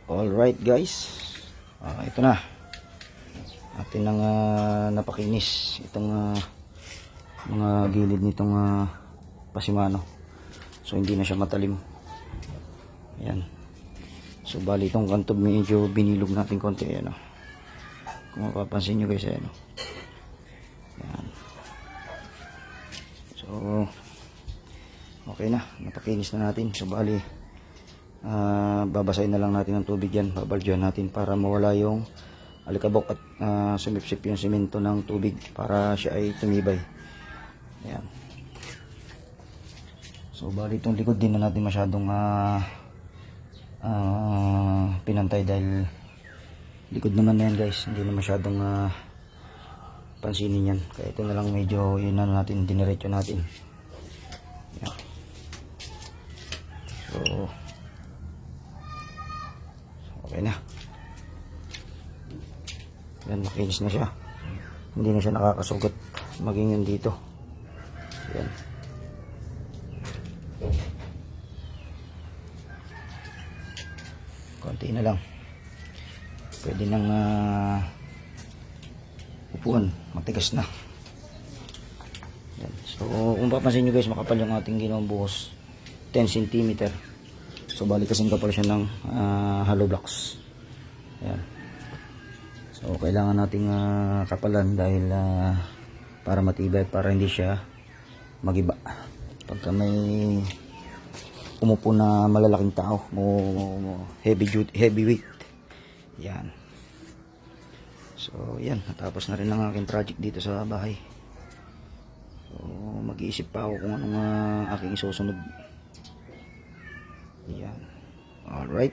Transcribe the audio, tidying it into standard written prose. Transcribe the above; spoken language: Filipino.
Alright guys, ito na atin nang napakinis itong mga gilid nitong pasimano. So hindi na siya matalim. Ayan. So bali itong kantob medyo binilog natin konti. Ayan, kung mapapansin nyo guys, ayan. Ayan. So okay na, napakinis na natin. So bali babasahin na lang natin ng tubig yan, babaljuhan natin para mawala yung alikabok at sumipsip yung simento ng tubig para siya ay tumibay. Ayan. So bali itong likod din na natin masyadong pinantay dahil likod naman na yan guys, hindi na masyadong pansinin yan, kaya ito na lang medyo yun na natin, diniretso natin. Ayan. So okay na. Yan, makinis na siya. Hindi na siya nakakasugat maging yun dito. Yan. Konti na lang. Pwede nang upuan. Matigas na. Yan. So kung papansin nyo guys, makapal yung ating ginawang buhos. 10 cm. So balik kasing kapal siya ng hollow blocks. Ayan. So kailangan nating kapalan dahil para matibay, para hindi siya magiba pagka may umupo na malalaking tao, heavy weight. Yan. So yan, natapos na rin ang aking project dito sa bahay. So mag-iisip pa ako kung anong aking isusunod. Yan. Alright.